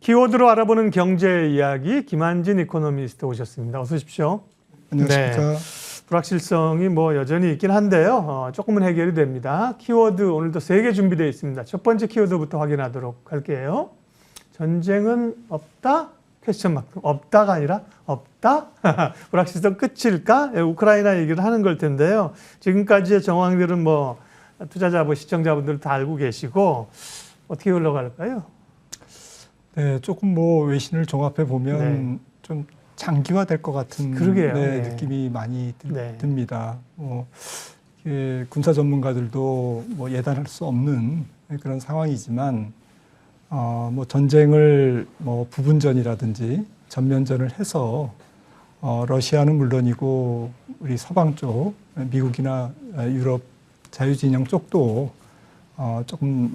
키워드로 알아보는 경제 이야기 김한진 이코노미스트 오셨습니다. 어서 오십시오. 안녕하십니까. 불확실성이 여전히 있긴 한데요. 조금은 해결이 됩니다. 키워드 오늘도 3개 준비되어 있습니다. 첫 번째 키워드부터 확인하도록 할게요. 전쟁은 없다? 퀘스천 마크. 없다가 아니라 없다? 불확실성 끝일까? 우크라이나 얘기를 하는 걸 텐데요. 지금까지의 정황들은 투자자분, 시청자분들 다 알고 계시고 어떻게 흘러갈까요? 네, 조금 외신을 종합해 보면 좀 장기화될 것 같은 느낌이 많이 듭니다. 군사 전문가들도 예단할 수 없는 그런 상황이지만 전쟁을 부분전이라든지 전면전을 해서 러시아는 물론이고 우리 서방 쪽 미국이나 유럽 자유진영 쪽도 조금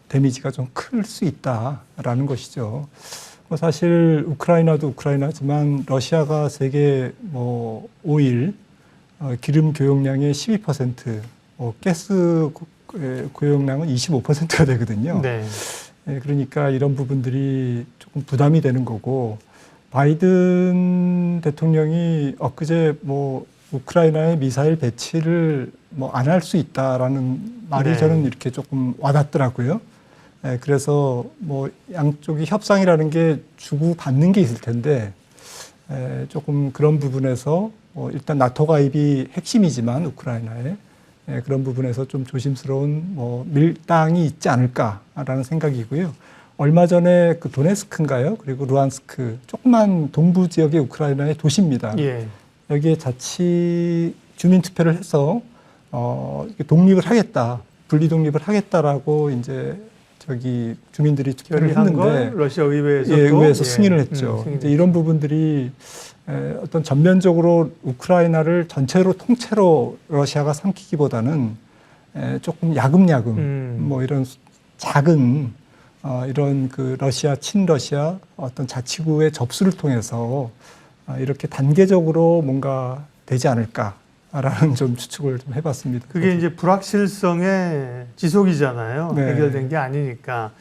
데미지가 좀 클 수 있다라는 것이죠. 사실 우크라이나도 우크라이나지만 러시아가 세계 오일 기름 교역량의 12%, 가스 교역량은 25%가 되거든요. 네. 그러니까 이런 부분들이 조금 부담이 되는 거고, 바이든 대통령이 엊그제 우크라이나의 미사일 배치를 안 할 수 있다라는 말이 저는 이렇게 조금 와닿더라고요. 그래서 양쪽이 협상이라는 게 주고받는 게 있을 텐데, 조금 그런 부분에서 일단 나토 가입이 핵심이지만 우크라이나에 그런 부분에서 좀 조심스러운 밀당이 있지 않을까라는 생각이고요. 얼마 전에 그 도네스크인가요? 그리고 루안스크, 조그만 동부 지역의 우크라이나의 도시입니다. 예. 여기에 자치 주민 투표를 해서 독립을 하겠다, 분리 독립을 하겠다라고 이제 주민들이 투표를 했는데 러시아 의회에서 의회에서 승인을 했죠. 이제 이런 부분들이 어떤 전면적으로 우크라이나를 전체로 통째로 러시아가 삼키기보다는 조금 야금야금 이런 작은 이런 그 러시아 친러시아 어떤 자치구의 접수를 통해서 이렇게 단계적으로 뭔가 되지 않을까라는 좀 추측을 좀 해봤습니다. 그게 이제 불확실성의 지속이잖아요. 네. 해결된 게 아니니까.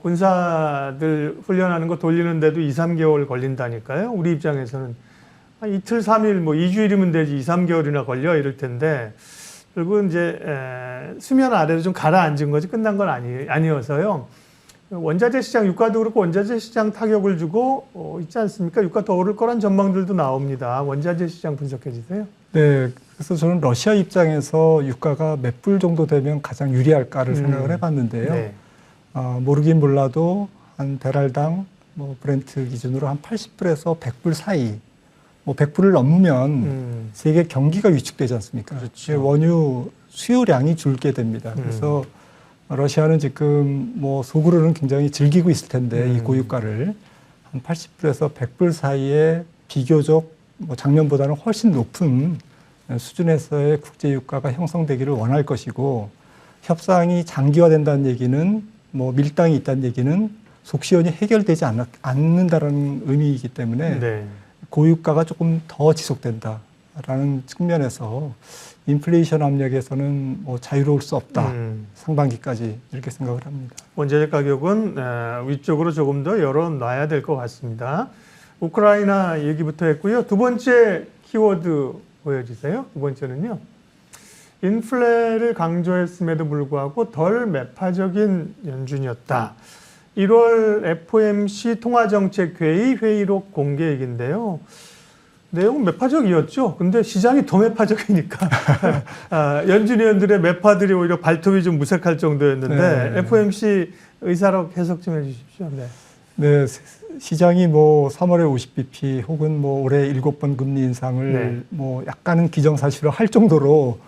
군사들 훈련하는 거 돌리는데도 2, 3개월 걸린다니까요. 우리 입장에서는 이틀, 3일, 2주일이면 되지 2, 3개월이나 걸려 이럴 텐데 결국은 이제 수면 아래로 좀 가라앉은 거지 끝난 건 아니어서요. 원자재 시장, 유가도 그렇고 원자재 시장 타격을 주고 있지 않습니까? 유가 더 오를 거란 전망들도 나옵니다. 원자재 시장 분석해 주세요. 네, 그래서 저는 러시아 입장에서 유가가 몇 불 정도 되면 가장 유리할까를 생각을 해봤는데요. 네. 모르긴 몰라도 한 배럴당 브렌트 기준으로 한 80불에서 100불 사이, 100불을 넘으면 세계 경기가 위축되지 않습니까? 그렇죠. 원유 수요량이 줄게 됩니다. 그래서 러시아는 지금 속으로는 굉장히 즐기고 있을 텐데 이 고유가를 한 80불에서 100불 사이에 비교적 작년보다는 훨씬 높은 수준에서의 국제 유가가 형성되기를 원할 것이고, 협상이 장기화된다는 얘기는 밀당이 있다는 얘기는 속시원히 해결되지 않는다는 의미이기 때문에 고유가가 조금 더 지속된다라는 측면에서 인플레이션 압력에서는 자유로울 수 없다. 상반기까지 이렇게 생각을 합니다. 원자재 가격은 위쪽으로 조금 더 열어놔야 될 것 같습니다. 우크라이나 얘기부터 했고요. 두 번째 키워드 보여주세요. 두 번째는요. 인플레를 강조했음에도 불구하고 덜 매파적인 연준이었다. 1월 FOMC 통화정책회의 회의록 공개얘기인데요. 내용은 매파적이었죠. 근데 시장이 더 매파적이니까 연준 의원들의 매파들이 오히려 발톱이 좀 무색할 정도였는데 FOMC 의사록 해석 좀 해주십시오. 네, 시장이 3월에 50bp 혹은 올해 7번 금리 인상을 약간은 기정사실화 할 정도로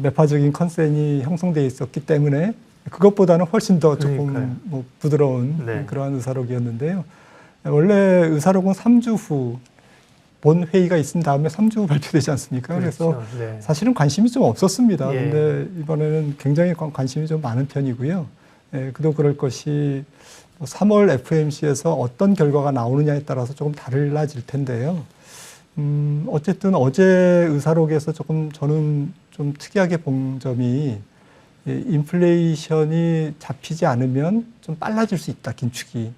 매파적인 컨센이 형성되어 있었기 때문에 그것보다는 훨씬 더 조금 부드러운 그러한 의사록이었는데요. 원래 의사록은 3주 후 본 회의가 있은 다음에 3주 후 발표되지 않습니까? 그래서 사실은 관심이 좀 없었습니다. 근데 이번에는 굉장히 관심이 좀 많은 편이고요. 그도 그럴 것이 3월 FOMC에서 어떤 결과가 나오느냐에 따라서 조금 달라질 텐데요. 어쨌든 어제 의사록에서 저는 좀 특이하게 본 점이 인플레이션이 잡히지 않으면 좀 빨라질 수 있다, 긴축이.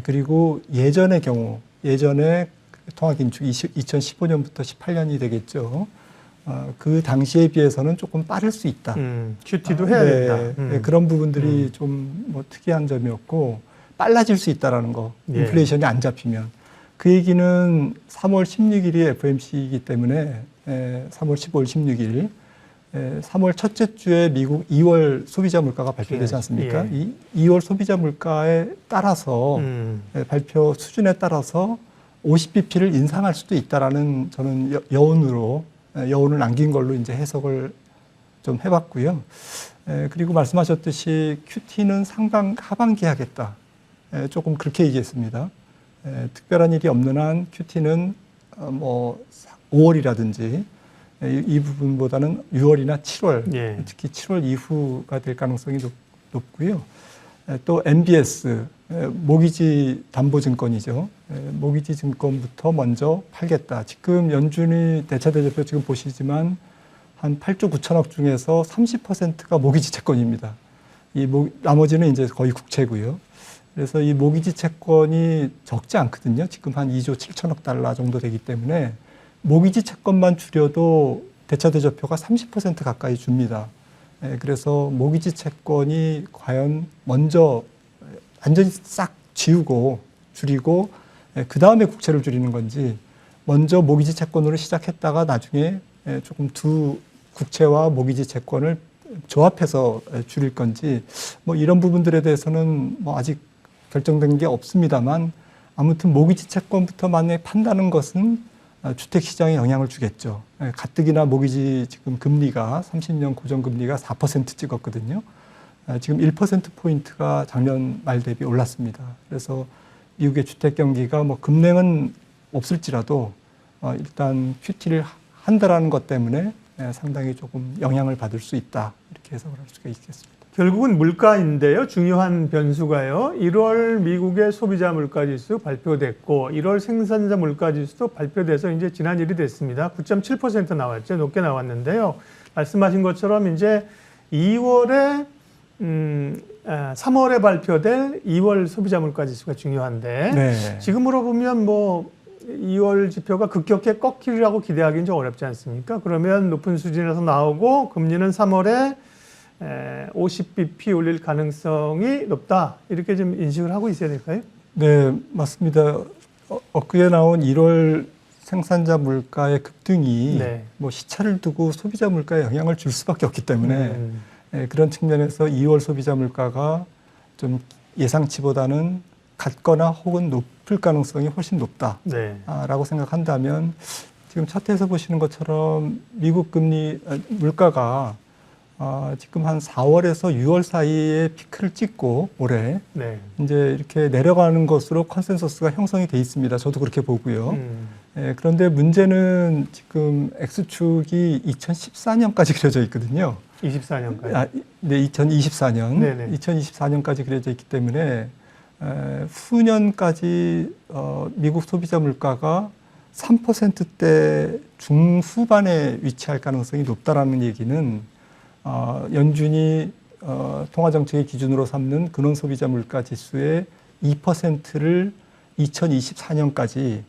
그리고 예전의 경우, 예전에 통화긴축이 2015년부터 18년이 되겠죠. 그 당시에 비해서는 조금 빠를 수 있다. QT도 해야 된다. 네, 그런 부분들이 좀 뭐 특이한 점이었고 빨라질 수 있다라는 거. 예. 인플레이션이 안 잡히면. 그 얘기는 3월 16일이 FOMC이기 때문에 3월 15일, 16일 3월 첫째 주에 미국 2월 소비자 물가가 발표되지 않습니까? 예. 이 2월 소비자 물가에 따라서 발표 수준에 따라서 50bp를 인상할 수도 있다라는 저는 여운을 남긴 걸로 이제 해석을 좀 해봤고요. 그리고 말씀하셨듯이 QT는 하반기 하겠다. 조금 그렇게 얘기했습니다. 특별한 일이 없는 한 QT는 뭐 5월이라든지 이 부분보다는 6월이나 7월, 예. 특히 7월 이후가 될 가능성이 높고요. 또 MBS, 모기지 담보증권이죠. 모기지 증권부터 먼저 팔겠다. 지금 연준이 대차대조표 지금 보시지만 한 8조 9천억 중에서 30%가 모기지 채권입니다. 나머지는 이제 거의 국채고요. 그래서 이 모기지 채권이 적지 않거든요. 지금 한 2조 7천억 달러 정도 되기 때문에 모기지 채권만 줄여도 대차대조표가 30% 가까이 줍니다. 그래서 모기지 채권이 과연 먼저 완전히 싹 지우고 줄이고 그 다음에 국채를 줄이는 건지 먼저 모기지 채권으로 시작했다가 나중에 조금 두 국채와 모기지 채권을 조합해서 줄일 건지 뭐 이런 부분들에 대해서는 뭐 아직 결정된 게 없습니다만 아무튼 모기지 채권부터 만약에 판다는 것은 주택시장에 영향을 주겠죠. 가뜩이나 모기지 지금 금리가 30년 고정금리가 4% 찍었거든요. 지금 1%포인트가 작년 말 대비 올랐습니다. 그래서 미국의 주택 경기가 뭐 급냉은 없을지라도 일단 QT를 한다라는 것 때문에 상당히 조금 영향을 받을 수 있다. 이렇게 해석을 할 수가 있겠습니다. 결국은 물가인데요. 중요한 변수가요. 1월 미국의 소비자 물가지수 발표됐고 1월 생산자 물가지수도 발표돼서 이제 지난 일이 됐습니다. 9.7% 나왔죠. 높게 나왔는데요. 말씀하신 것처럼 이제 3월에 발표될 2월 소비자 물가지수가 중요한데 네. 지금으로 보면 뭐 2월 지표가 급격히 꺾이리라고 기대하기는 좀 어렵지 않습니까? 그러면 높은 수준에서 나오고 금리는 3월에 50bp 올릴 가능성이 높다. 이렇게 좀 인식을 하고 있어야 될까요? 네, 맞습니다. 엊그제 나온 1월 생산자 물가의 급등이 네. 뭐 시차를 두고 소비자 물가에 영향을 줄 수밖에 없기 때문에 그런 측면에서 2월 소비자 물가가 좀 예상치보다는 같거나 혹은 높을 가능성이 훨씬 높다라고 네. 생각한다면 지금 차트에서 보시는 것처럼 미국 금리 물가가 지금 한 4월에서 6월 사이에 피크를 찍고 올해 네. 이제 이렇게 내려가는 것으로 컨센서스가 형성이 돼 있습니다. 저도 그렇게 보고요. 그런데 문제는 지금 X축이 2014년까지 그려져 있거든요. 24년까지. 네, 2024년. 네네. 2024년까지 그려져 있기 때문에 후년까지 미국 소비자 물가가 3%대 중후반에 위치할 가능성이 높다라는 얘기는 연준이 통화정책의 기준으로 삼는 근원소비자 물가 지수의 2%를 2024년까지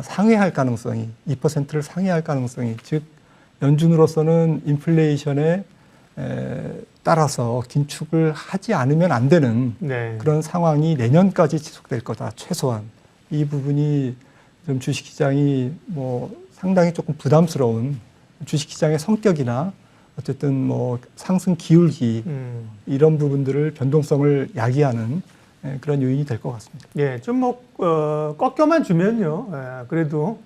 상회할 가능성이 2%를 상회할 가능성이 즉 연준으로서는 인플레이션에 따라서 긴축을 하지 않으면 안 되는 네. 그런 상황이 내년까지 지속될 거다 최소한 이 부분이 좀 주식시장이 뭐 상당히 조금 부담스러운 주식시장의 성격이나 어쨌든 뭐 상승 기울기 이런 부분들을 변동성을 야기하는 그런 요인이 될 것 같습니다. 예, 좀 뭐 꺾여만 주면요, 그래도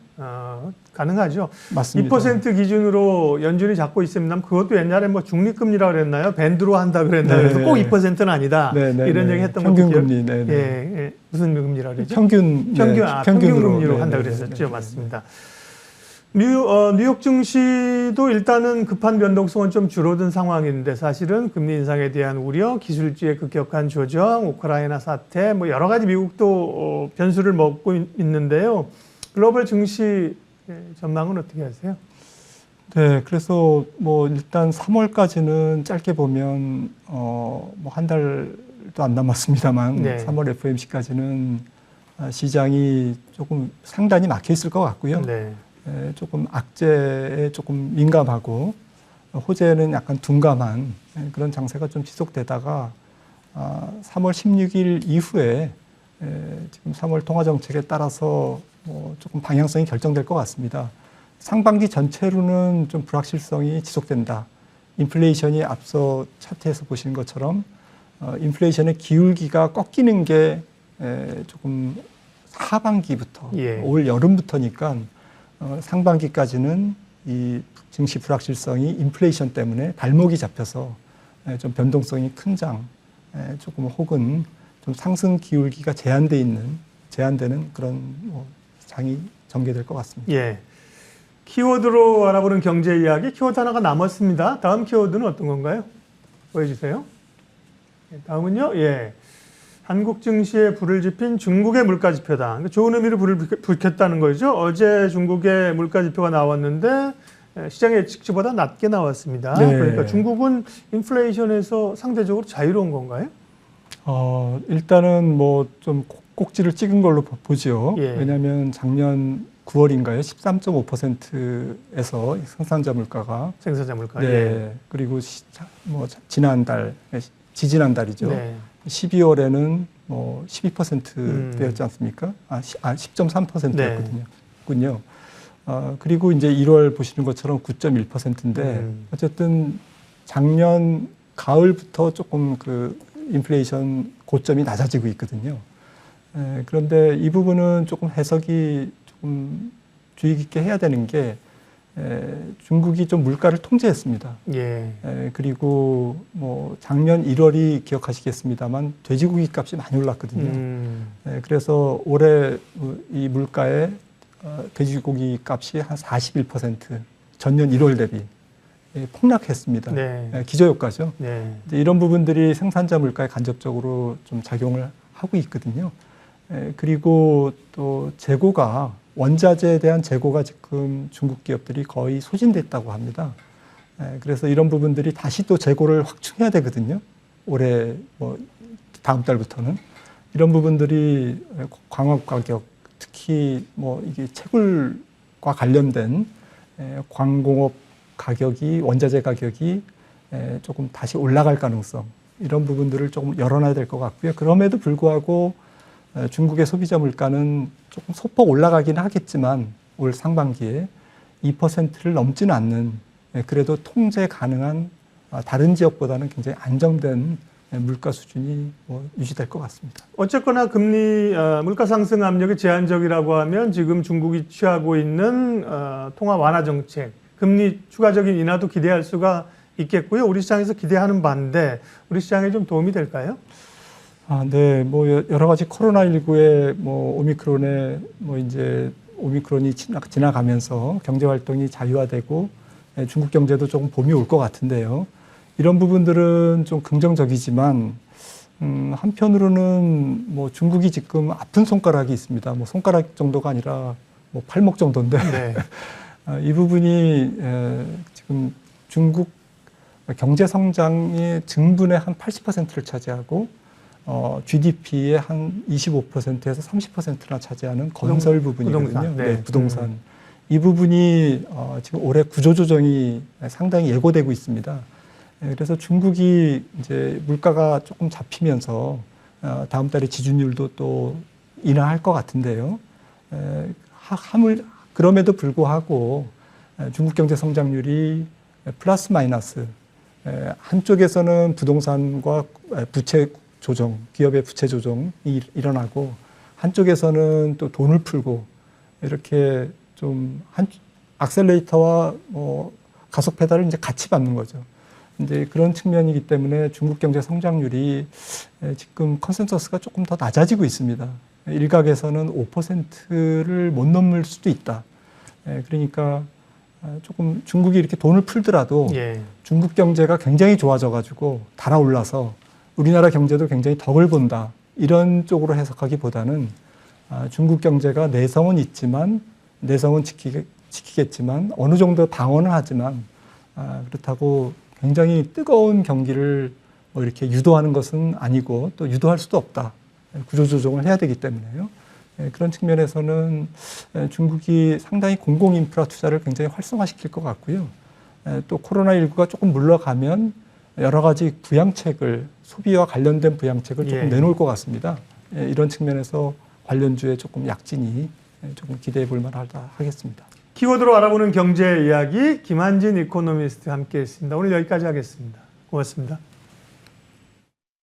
가능하죠. 맞습니다. 2% 기준으로 연준이 잡고 있으면 그것도 옛날에 뭐 중립금리라고 그랬나요? 밴드로 한다 그랬나요? 그래서 꼭 2%는 아니다. 이런 얘기 했던 평균 것도 금리. 예, 무슨 금리라고 그러죠? 평균 평균금리로 한다 그랬었죠. 맞습니다. 뉴욕 증시도 일단은 급한 변동성은 좀 줄어든 상황인데 사실은 금리 인상에 대한 우려, 기술주의 급격한 조정, 우크라이나 사태, 뭐 여러 가지 미국도 변수를 먹고 있는데요. 글로벌 증시 전망은 어떻게 하세요? 네, 그래서 뭐 일단 3월까지는 짧게 보면 뭐 한 달 달도 안 남았습니다만 네. 3월 FOMC까지는 시장이 조금 상단이 막혀 있을 것 같고요. 네. 조금 악재에 조금 민감하고 호재는 약간 둔감한 그런 장세가 좀 지속되다가 3월 16일 이후에 지금 3월 통화정책에 따라서 조금 방향성이 결정될 것 같습니다. 상반기 전체로는 좀 불확실성이 지속된다. 인플레이션이 앞서 차트에서 보시는 것처럼 인플레이션의 기울기가 꺾이는 게 조금 하반기부터 예. 올 여름부터니까 상반기까지는 이 증시 불확실성이 인플레이션 때문에 발목이 잡혀서 좀 변동성이 큰 장, 조금 혹은 좀 상승 기울기가 제한되는 그런 장이 전개될 것 같습니다. 예. 키워드로 알아보는 경제 이야기, 키워드 하나가 남았습니다. 다음 키워드는 어떤 건가요? 보여주세요. 다음은요, 예. 한국 증시에 불을 지핀 중국의 물가 지표다. 좋은 의미로 불을 붙였다는 거죠. 어제 중국의 물가 지표가 나왔는데 시장의 예측치보다 낮게 나왔습니다. 네. 그러니까 중국은 인플레이션에서 상대적으로 자유로운 건가요? 일단은 뭐 좀 꼭지를 찍은 걸로 보죠. 예. 왜냐하면 작년 9월인가요? 13.5%에서 생산자 물가가 생산자 물가. 네. 예. 그리고 지지난달이죠. 네. 12월에는 뭐 12%대였지 않습니까? 10.3%였거든요. 군요. 그리고 이제 1월 보시는 것처럼 9.1%인데 어쨌든 작년 가을부터 조금 그 인플레이션 고점이 낮아지고 있거든요. 그런데 이 부분은 조금 해석이 조금 주의 깊게 해야 되는 게 중국이 좀 물가를 통제했습니다. 예. 그리고 뭐 작년 1월이 기억하시겠습니다만 돼지고기 값이 많이 올랐거든요. 그래서 올해 이 물가에 돼지고기 값이 한 41% 전년 1월 대비 폭락했습니다. 네. 기저효과죠. 네. 이제 이런 부분들이 생산자 물가에 간접적으로 좀 작용을 하고 있거든요. 그리고 또 재고가 원자재에 대한 재고가 지금 중국 기업들이 거의 소진됐다고 합니다. 그래서 이런 부분들이 다시 또 재고를 확충해야 되거든요. 올해 뭐 다음 달부터는 이런 부분들이 광업 가격, 특히 뭐 이게 채굴과 관련된 광공업 가격이 원자재 가격이 조금 다시 올라갈 가능성 이런 부분들을 조금 열어놔야 될 것 같고요. 그럼에도 불구하고 중국의 소비자 물가는 조금 소폭 올라가긴 하겠지만 올 상반기에 2%를 넘지는 않는 그래도 통제 가능한 다른 지역보다는 굉장히 안정된 물가 수준이 유지될 것 같습니다. 어쨌거나 금리 물가 상승 압력이 제한적이라고 하면 지금 중국이 취하고 있는 통화 완화 정책, 금리 추가적인 인하도 기대할 수가 있겠고요. 우리 시장에서 기대하는 바인데 우리 시장에 좀 도움이 될까요? 네, 뭐 여러 가지 코로나19의 뭐 오미크론의 뭐 이제 오미크론이 지나가면서 경제 활동이 자유화되고 중국 경제도 조금 봄이 올 것 같은데요. 이런 부분들은 좀 긍정적이지만 한편으로는 뭐 중국이 지금 아픈 손가락이 있습니다. 뭐 손가락 정도가 아니라 뭐 팔목 정도인데 네. 이 부분이 지금 중국 경제 성장의 증분의 한 80%를 차지하고 GDP의 한 25%에서 30%나 차지하는 건설 부분이거든요. 부동산. 네, 부동산. 이 부분이 지금 올해 구조조정이 상당히 예고되고 있습니다. 그래서 중국이 이제 물가가 조금 잡히면서 다음 달에 지준율도 또 인하할 것 같은데요. 그럼에도 불구하고 중국 경제 성장률이 플러스 마이너스 한쪽에서는 부동산과 부채 조정, 기업의 부채 조정이 일어나고 한쪽에서는 또 돈을 풀고 이렇게 좀 악셀레이터와 가속 페달을 이제 같이 밟는 거죠. 이제 그런 측면이기 때문에 중국 경제 성장률이 지금 컨센서스가 조금 더 낮아지고 있습니다. 일각에서는 5%를 못 넘을 수도 있다. 그러니까 조금 중국이 이렇게 돈을 풀더라도 예. 중국 경제가 굉장히 좋아져가지고 달아올라서 우리나라 경제도 굉장히 덕을 본다. 이런 쪽으로 해석하기보다는 중국 경제가 내성은 있지만 내성은 지키겠지만 어느 정도 방어는 하지만 그렇다고 굉장히 뜨거운 경기를 뭐 이렇게 유도하는 것은 아니고 또 유도할 수도 없다. 구조조정을 해야 되기 때문에요. 그런 측면에서는 중국이 상당히 공공 인프라 투자를 굉장히 활성화시킬 것 같고요. 또 코로나19가 조금 물러가면 여러 가지 부양책을, 소비와 관련된 부양책을 조금 내놓을 것 같습니다. 이런 측면에서 관련주에 조금 약진이 조금 기대해 볼 만하다 하겠습니다. 키워드로 알아보는 경제 이야기 김한진 이코노미스트 함께 했습니다. 오늘 여기까지 하겠습니다. 고맙습니다.